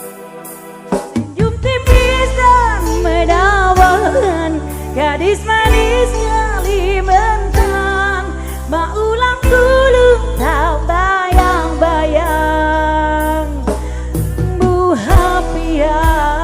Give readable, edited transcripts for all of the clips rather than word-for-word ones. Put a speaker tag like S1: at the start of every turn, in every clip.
S1: Senyum tipis dan menawan, gadis manis Kalimantan, mau ulang dulu tak bayang-bayang Bu Hapian.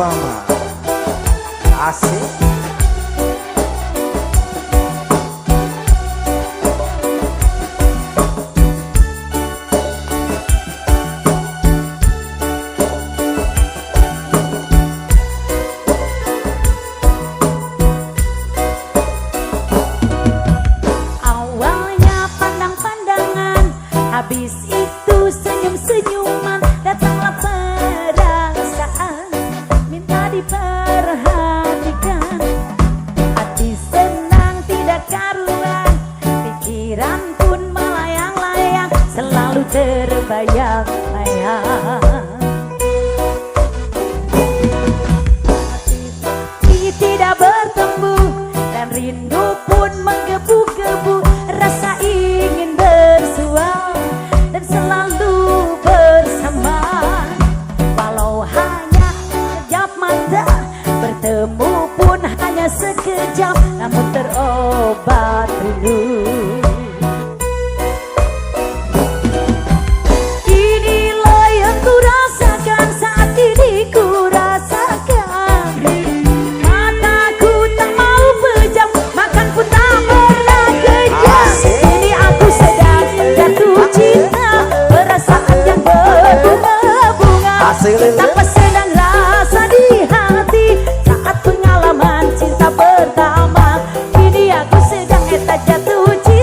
S2: Fama. Asik.
S1: Awalnya pandang-pandangan, habis itu senyum-senyuman, datanglah perasaan, minta diperhatikan. Hati senang tidak karuan, pikiran pun melayang-layang, selalu terbayang-bayang. Hati tidak bertemu dan rindu pun menggebu-gebu, rasa ingin bersua dan selalu bersama. Walau hanya sekejap mata, bertemu pun hanya sekejap, namun terobat rindu. Inilah yang ku rasakan, saat ini ku rasakan. Mataku tak mau pejam, makan pun tak pernah kejam. Ini aku sedang jatuh cinta, perasaan yang berbunga-bunga, tanpa sedang rasa di hati saat pengalaman cinta pertama. Ini aku sedang jatuh cinta.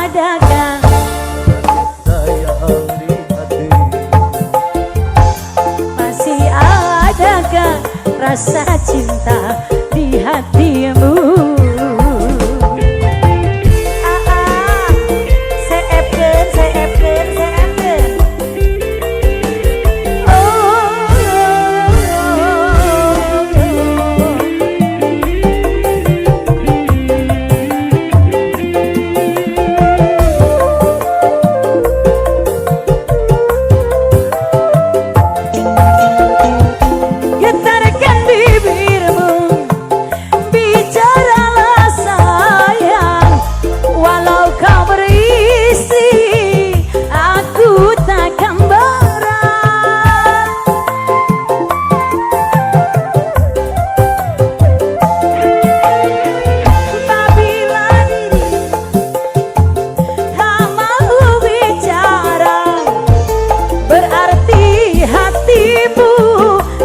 S1: adakah
S2: sayang di hati?
S1: masih adakah rasa cinta di hatimu? Getarkan bibirmu, bicaralah sayang. Walau kau beristri, aku takkan berat. Apabila diri tak mau bicara, berarti hatimu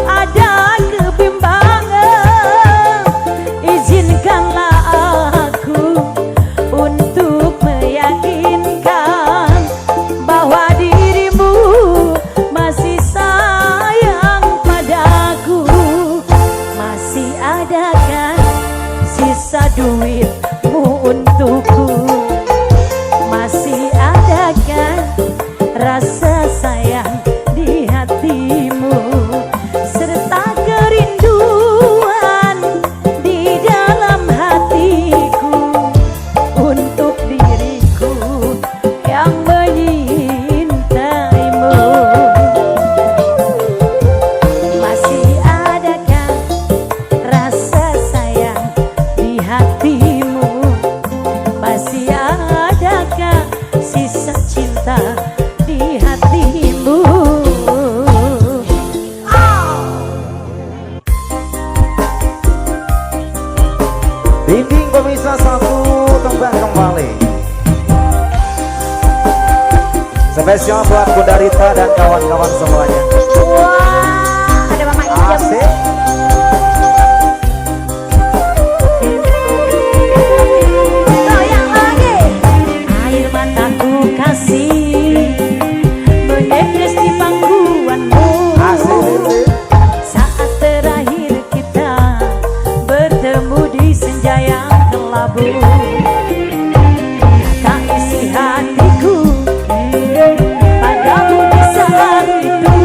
S1: ada kebimbangan. Izinkanlah aku untuk meyakinkan bahwa dirimu masih sayang padaku. Masih adakah sisa duitmu untukku? Masih adakah rasa sayang di hatimu, serta kerinduan di dalam hatiku untuk diriku yang menyintaimu? Masih adakah rasa sayang di hatimu? Masih adakah sisa cinta di hatimu?
S2: Dinding pemisah satu tembang kembali. Spesial buat Bunda Rita dan kawan-kawan semuanya.
S1: Wah, ada Mama Ijam.
S2: Asik.
S1: Goyang lagi. Air mataku kasih menetes di pangkuanmu.
S2: Asik.
S1: Saat terakhir kita bertemu di senja yang kelabu, tak isi hatiku padamu di saat itu.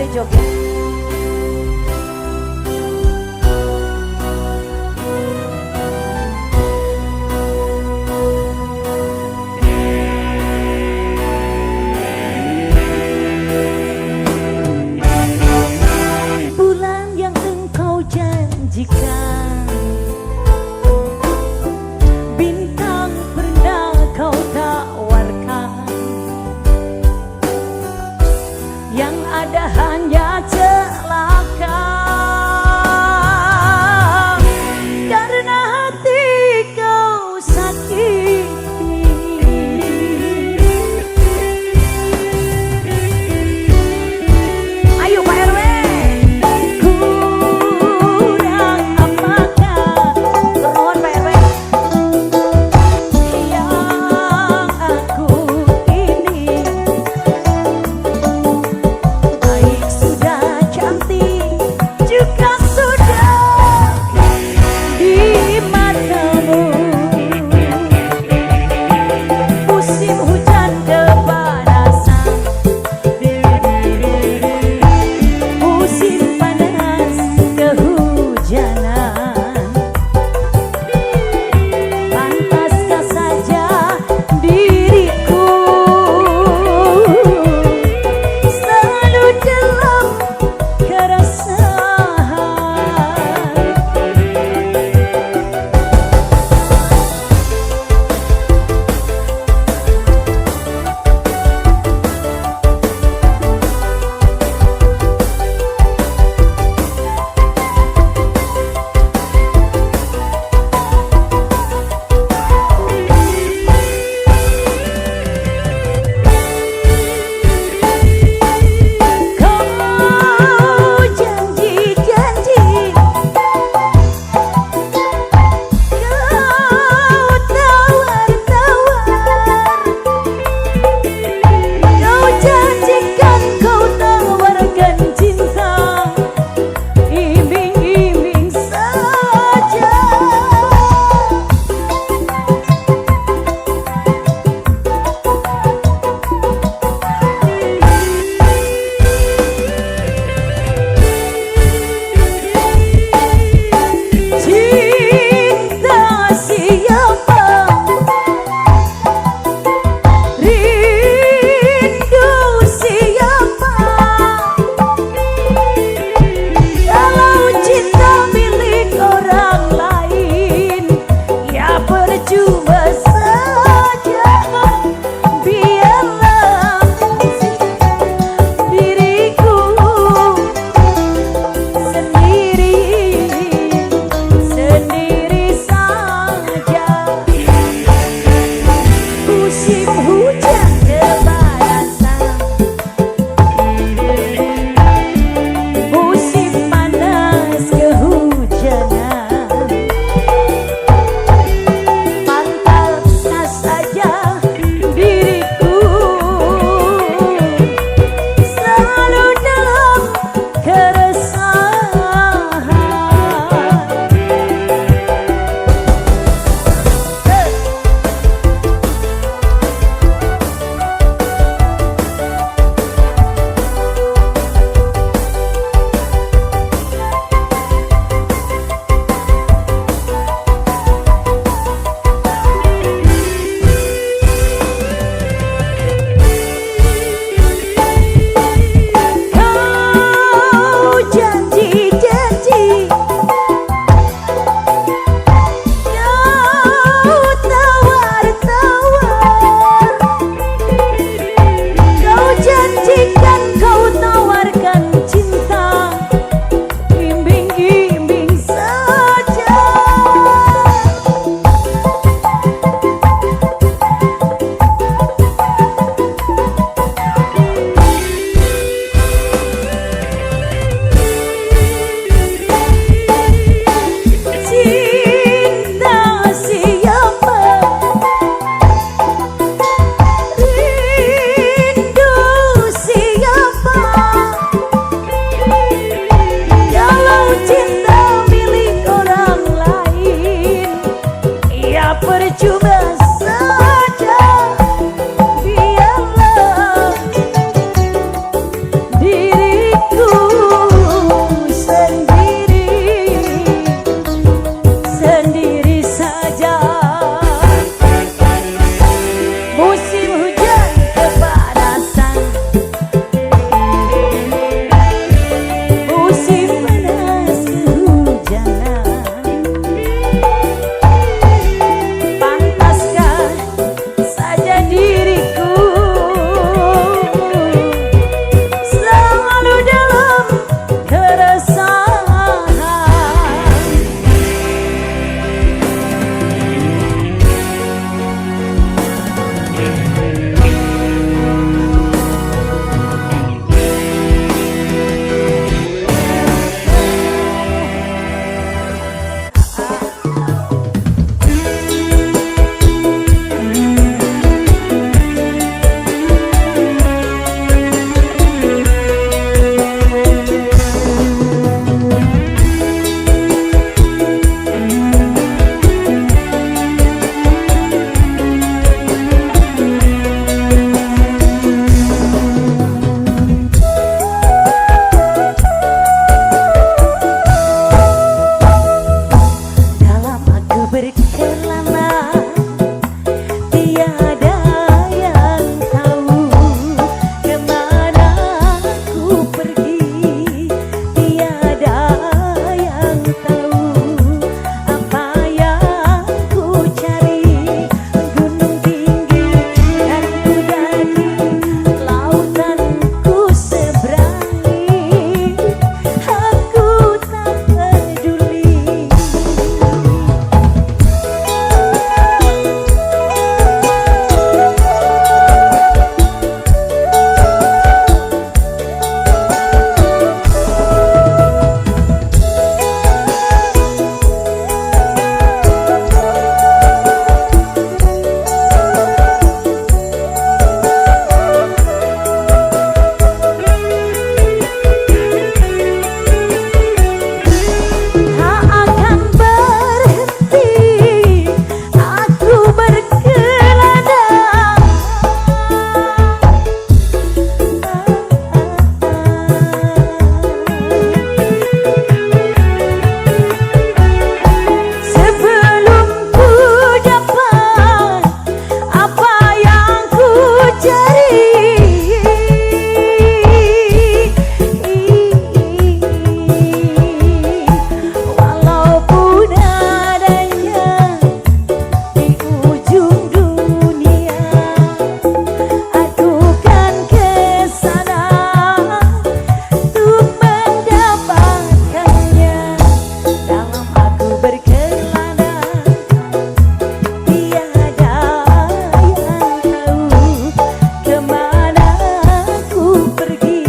S1: boleh joget. Bulan yang engkau janjikan, bintang pernah kau tawarkan, yang ada hanya berkelana, tiada yang tahu kemana ku pergi, tiada yang tahu apa yang ku cari. Gunung tinggi dan ku daki, lautan ku seberangi, aku tak peduli. Tak akan berhenti aku berkelana, sebelum ku dapat apa yang ku cari. Walaupun adanya di ujung dunia, aku kan kesana untuk mendapatkannya. Dalam aku berkelana, tiada yang tahu kemana ku pergi,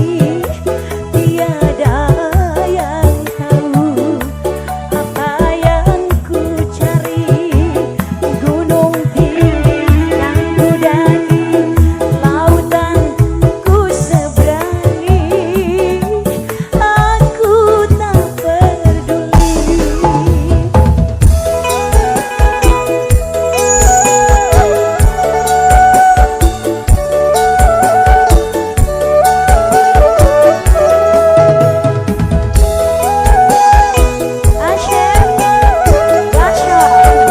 S1: tiada yang tahu apa yang ku cari. Gunung tinggi yang ku daki, lautan ku seberangi, aku tak peduli. Asyik, asyik.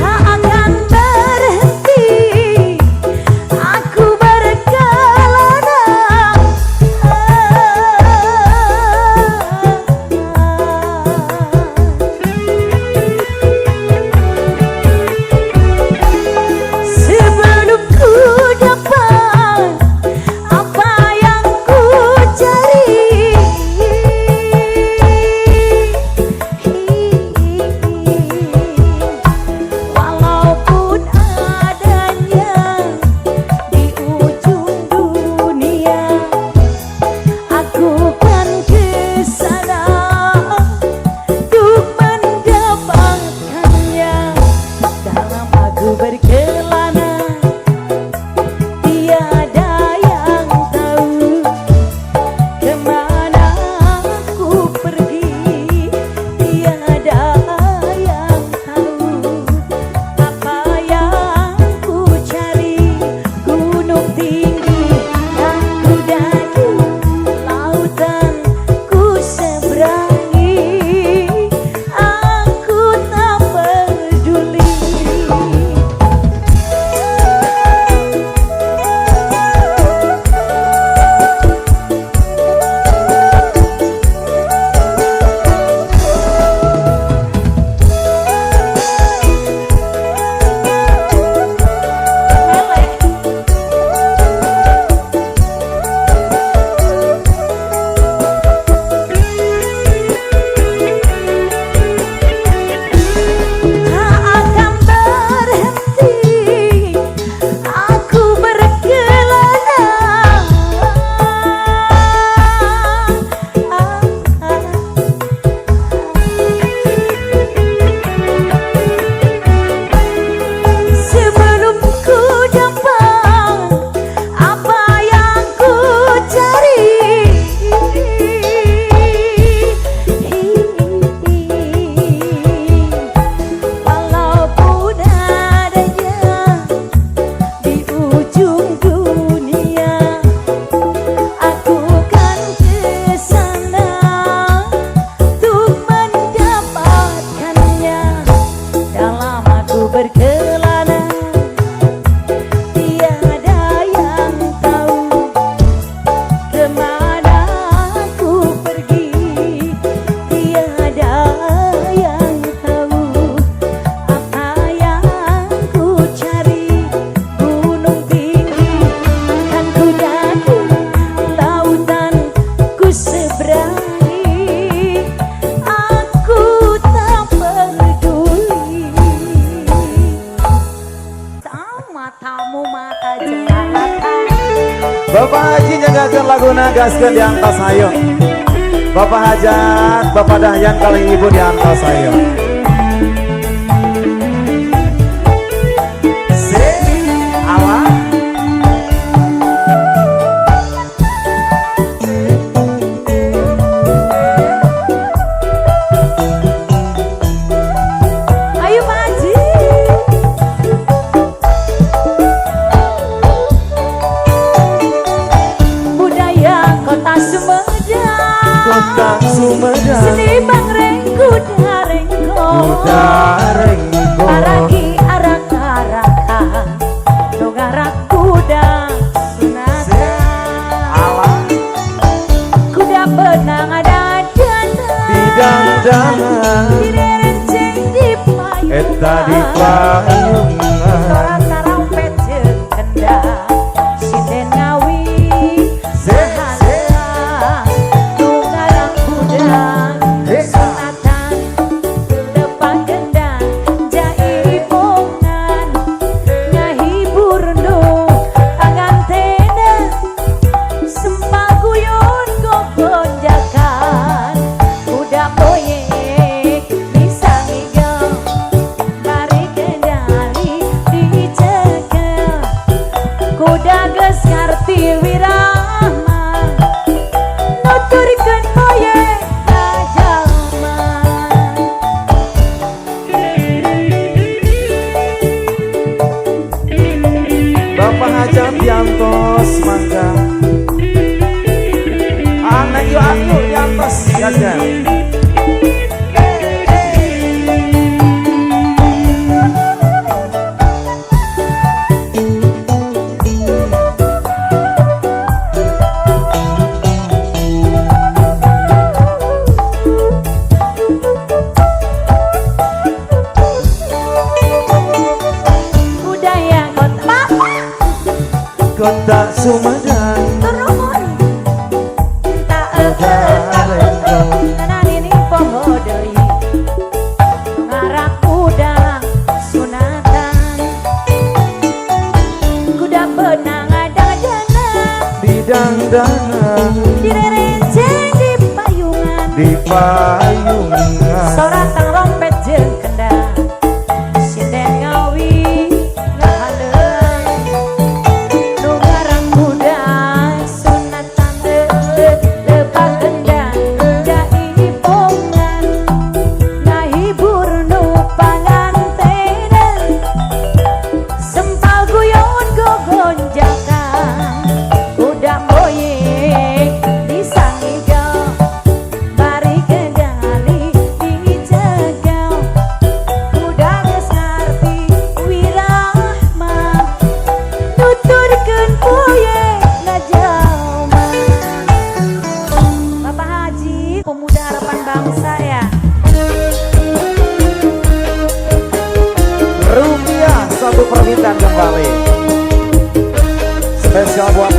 S1: Tak akan berhenti aku berkelana, sebelum ku dapat apa yang ku cari. Walaupun adanya di ujung dunia, aku kan kesana untuk mendapatkannya. Dalam aku berkelana, tiada yang tahu kemana ku pergi, tiada yang tahu apa yang ku cari. Gunung tinggi yang ku daki, lautan ku seberangi, aku tak peduli. matamu mata jelalatan.
S2: Bapak Haji nyagakan lagu nagaskan di atas ayo. Bapak Hajat, Bapak Dahyan kali ibu di atas ayo.
S1: Seni bangreng kuda rengko araki arak-araka dogarak kuda sunata kuda benang ada dana
S2: bidang-dangan
S1: direnceng di payungan
S2: eta di payungan
S1: sorak tarompet jeung kendang sinden ngawi
S2: diantos mangga anak yuk aku diantos jajan kota Sumedang
S1: turun tak egereng nanani poho deui ngarak kuda sunatan kuda benang ada dana
S2: bidang-dangan
S1: direrenceng di payungan sorak tarompet jeung kendang sinden ngawi
S2: rupiah satu permintaan kembali spesial buat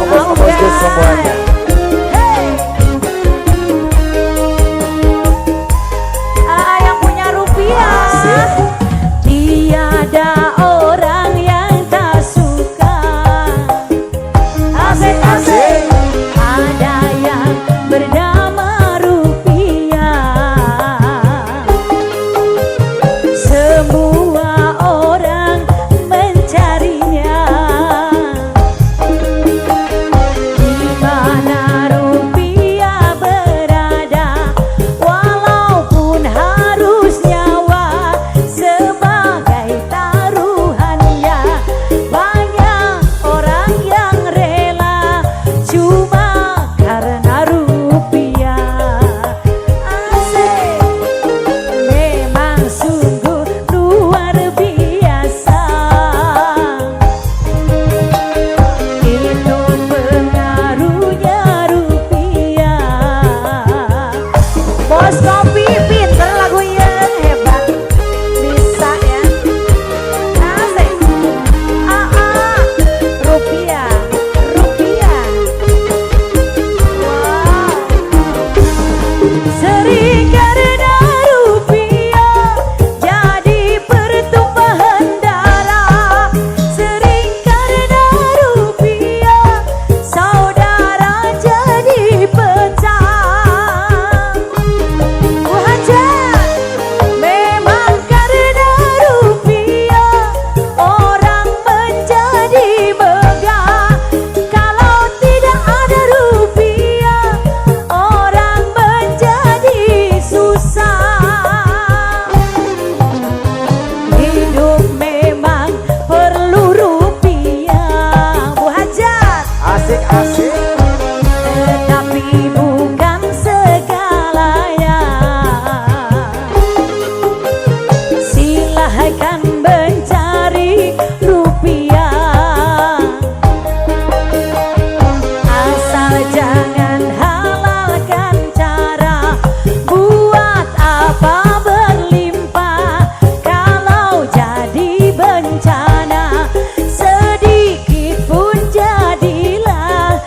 S2: Asik.
S1: Tetapi bukan segalanya. Silahkan mencari rupiah, asal jangan halalkan cara buat apa berlimpah. Kalau jadi bencana sedikit pun jadilah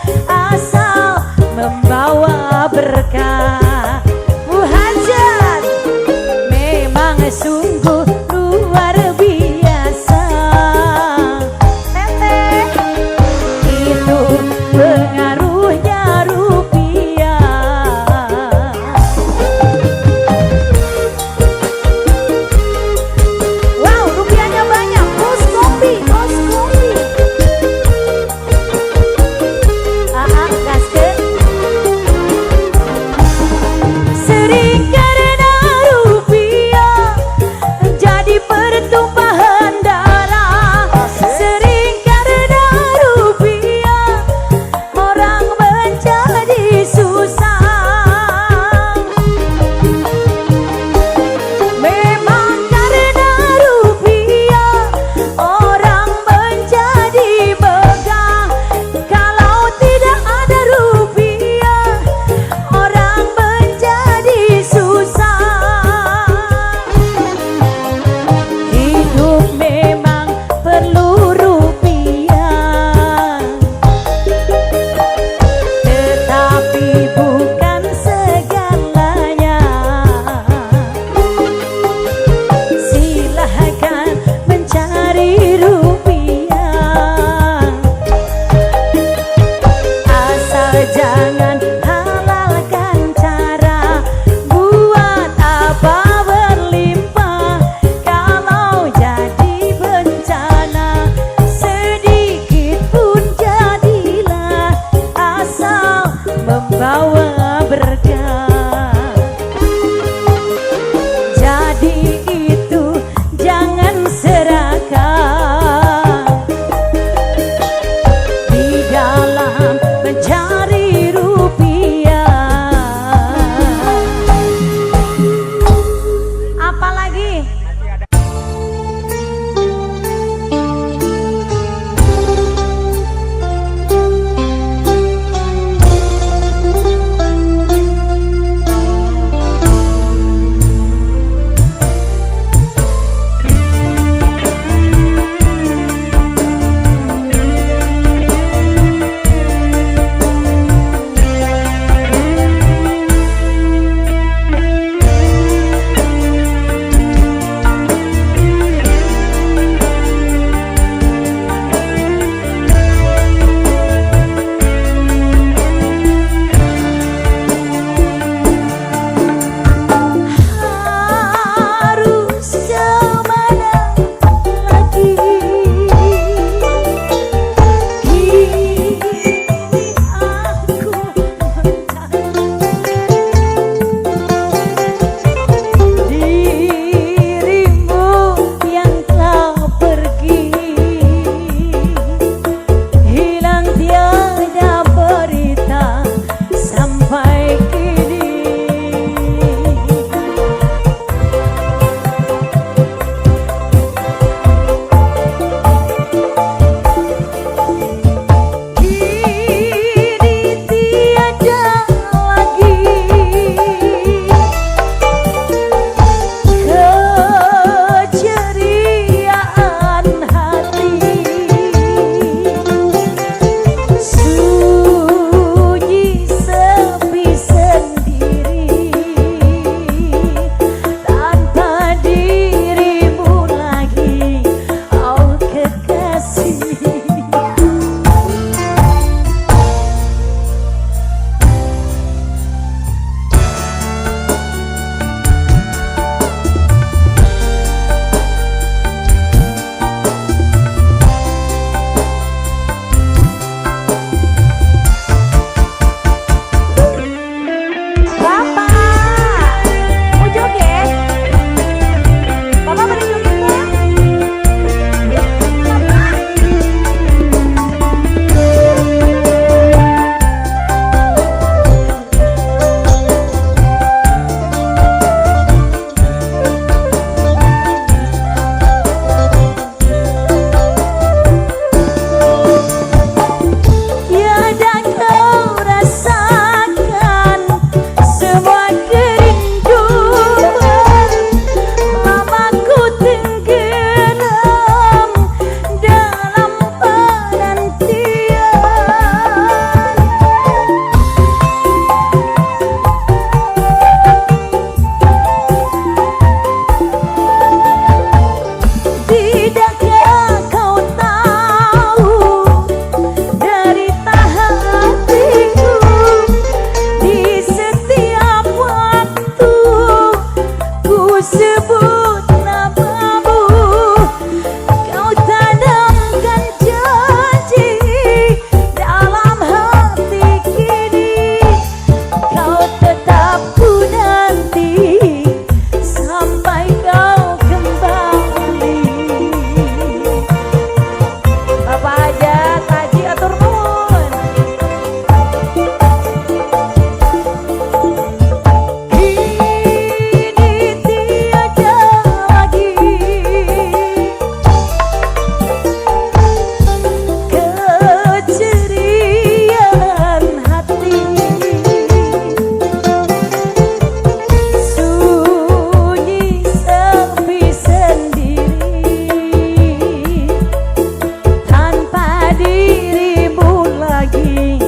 S1: dirimu lagi,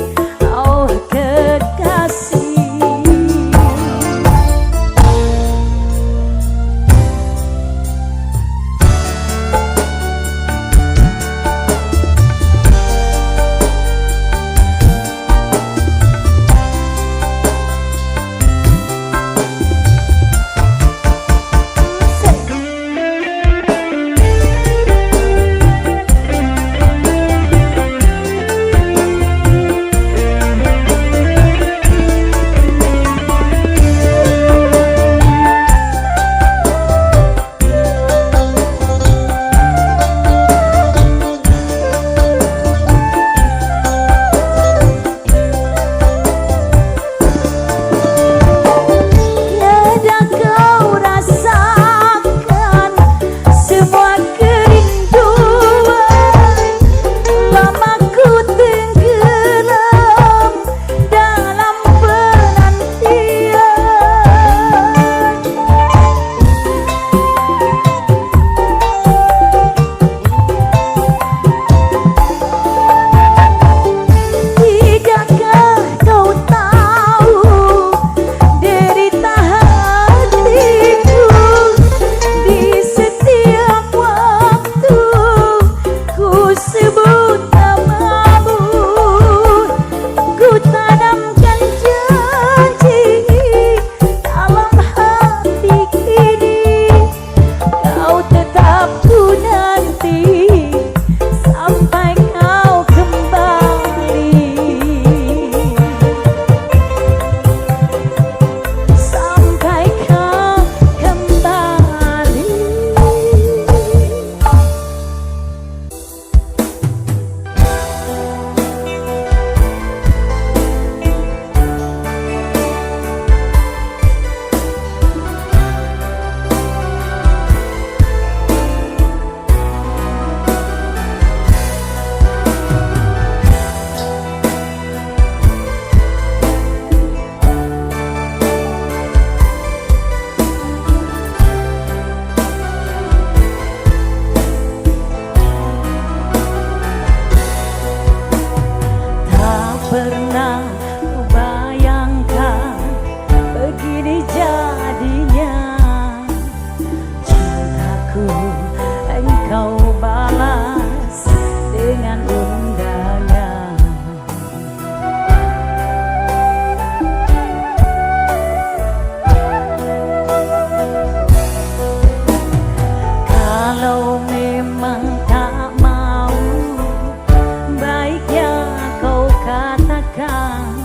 S1: oh kekasih. Pernah kubayangkan begini jadinya cintaku, engkau balas dengan undangan. Kalau memang tak mau, baiknya kau katakan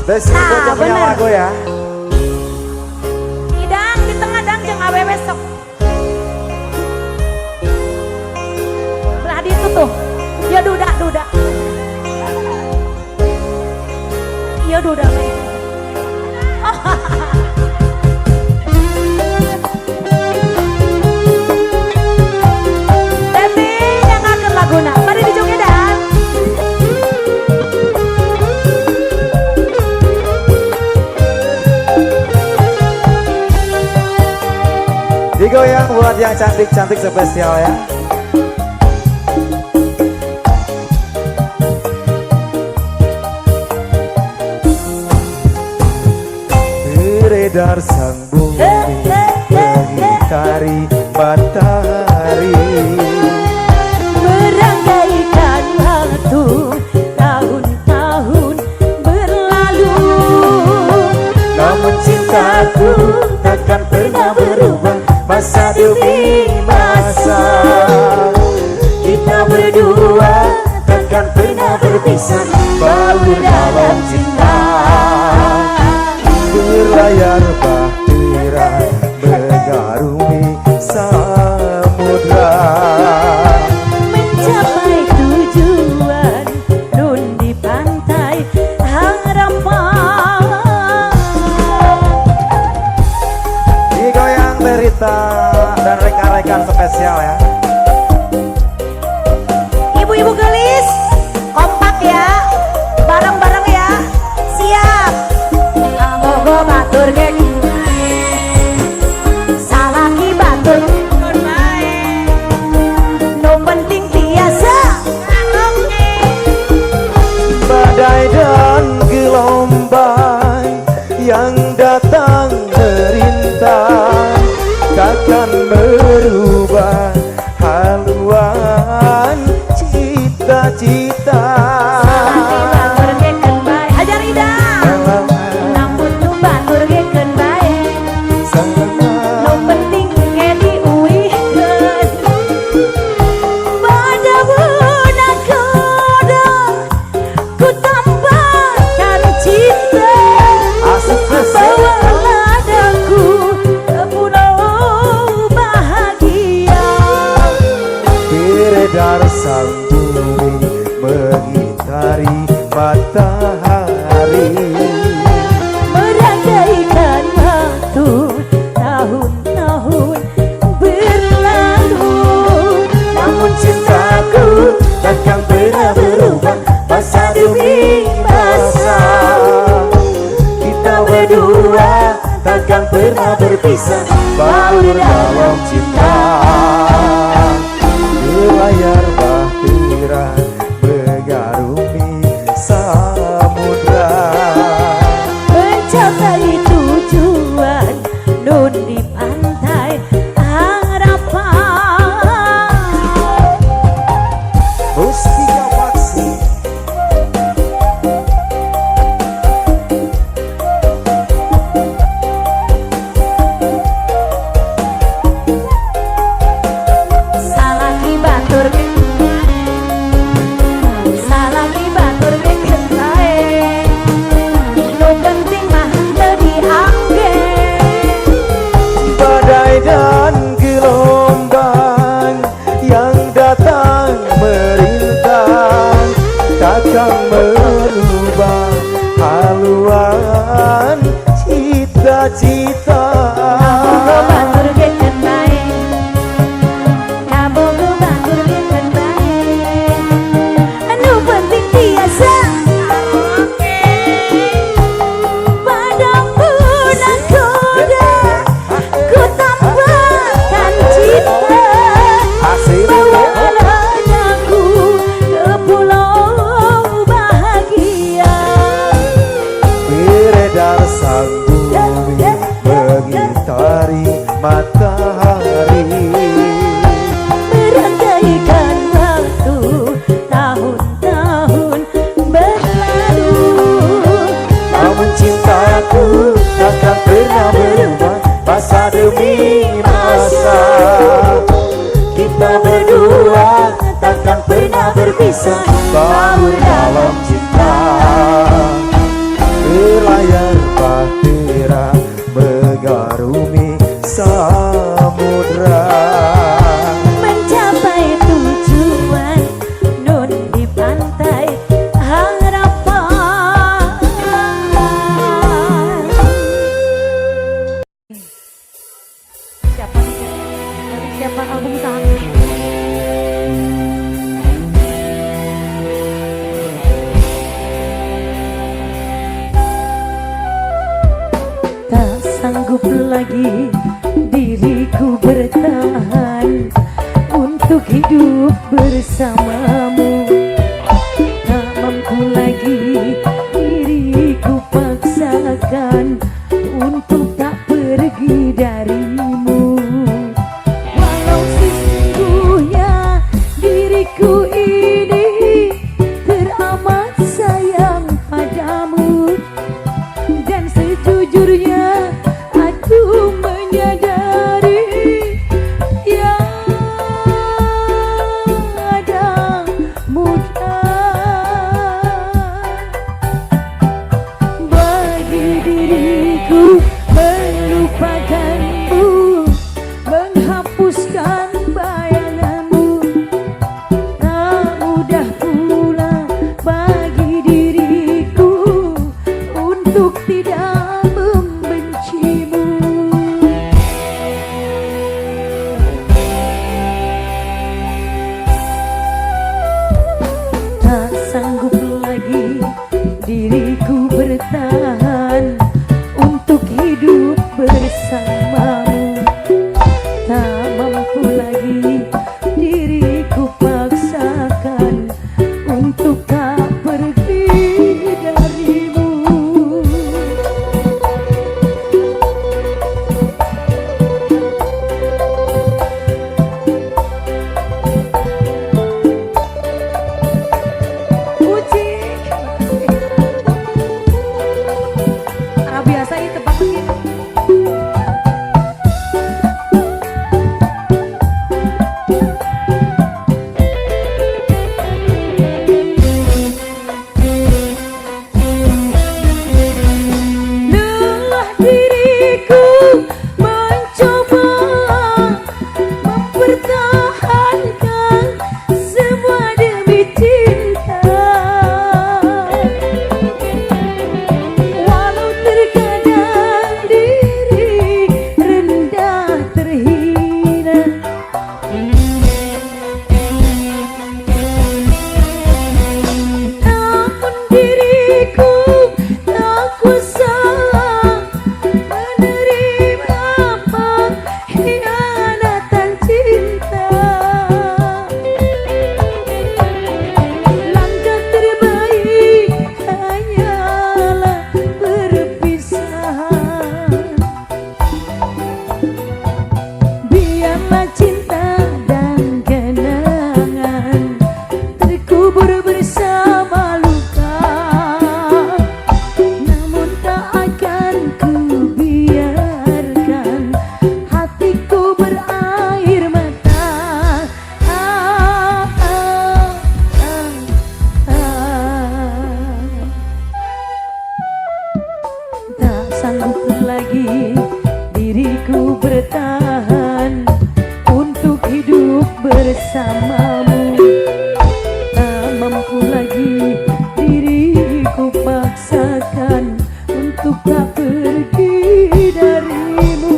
S2: Desi nah, punya lagu ya.
S1: Idang di tengah dang jeung awewe sok. Belah di itu tuh. Ya duda. Ya duda. Devi yang akan laguna. Mari dijoget dah.
S2: Digoyang buat yang cantik-cantik spesial ya. Beredar sang bumi mengitari matahari,
S1: merangkaikan waktu tahun-tahun berlalu.
S2: namun cintaku takkan pernah berubah. Masa demi masa kita berdua takkan pernah berpisah. Baur dalam cinta berlayar bahtera mengarungi samudra,
S1: mencapai tujuan nun di pantai harapan.
S2: Digoyang Berita dan rekan-rekan spesial ya.
S1: Ibu-ibu gelis kompak ya, bareng-bareng ya, siap. Amogo batur geng, salaki batur no penting biasa.
S2: Badai dan gelombang yang datang merintang takkan merubah haluan cita-cita.
S1: Salaki batur geken bae, ajar idang. Namun tu batur geken bae, no penting ngedi uihkeun. Pada budak koda ku tambahkan cinta. Bawalah daku ke pulau bahagia.
S2: Beredar sang bumi mengitari matahari,
S1: Merangkaikan waktu tahun-tahun berlalu.
S2: namun cintaku takkan pernah berubah. Masa demi masa kita berdua takkan pernah berpisah. Baur dalam cinta berlayar bahtera mengarungi samudra,
S1: mencapai tujuan nun di pantai harapan.
S2: Mustika Paksi.
S1: Salaki batur geken bae, nu penting mah teu diangge.
S2: Badai dan gelombang yang datang merintang takkan merubah haluan cita-cita.
S1: Nabogo batur geken bae, nabogo batur geken bae, nu penting biasa. Pada budak koda ku tambahkan cinta. Bawalah daku ke pulau bahagia.
S2: Beredar sang bumi mengitari matahari,
S1: Merangkaikan waktu tahun-tahun berlalu.
S2: namun cintaku takkan pernah berubah. Masa demi masa kita berdua takkan pernah berpisah. Baur dalam cinta
S1: sanggup lagi diriku bertahan untuk hidup bersamamu. Tak mampu lagi diriku paksakan untuk tak pergi darimu. Walau sesungguhnya diriku ini teramat sayang padamu, dan sejujurnya aku menyadari yang ada mudah bagi diriku melupakanmu, menghapuskan bayanganmu. Tak mudah pula bagi diriku untuk tidak membencimu. Tak sanggup lagi diriku bertahan untuk hidup bersamamu. Tak mampu lagi diriku paksakan untuk tak pergi darimu. Puji. Ah, biasa itu Pak begini. Lelah diriku mencoba mempertahankan semua demi cinta. Walau terkadang diri rendah terhina, namun diriku tak kuasa menerima pengkhianatan cinta. Langkah terbaik hanyalah perpisahan. Biarlah cinta dan kenangan terkubur bersama luka, namun tak akan ku biarkan hatiku berair mata. Tak sanggup lagi diriku bertahan untuk hidup bersamamu. Tak mampu lagi diriku paksakan untuk tak pergi darimu.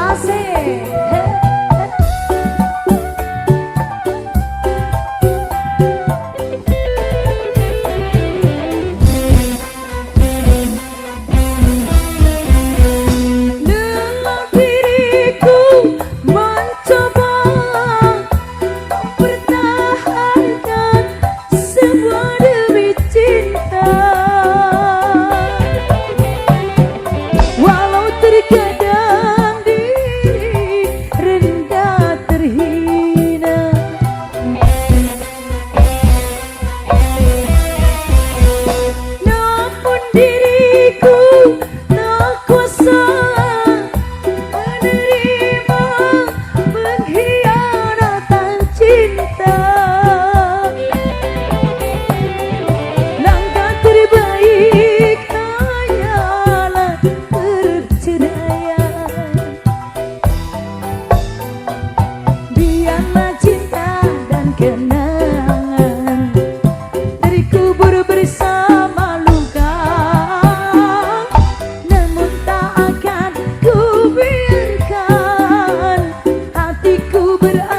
S1: Asik. berarti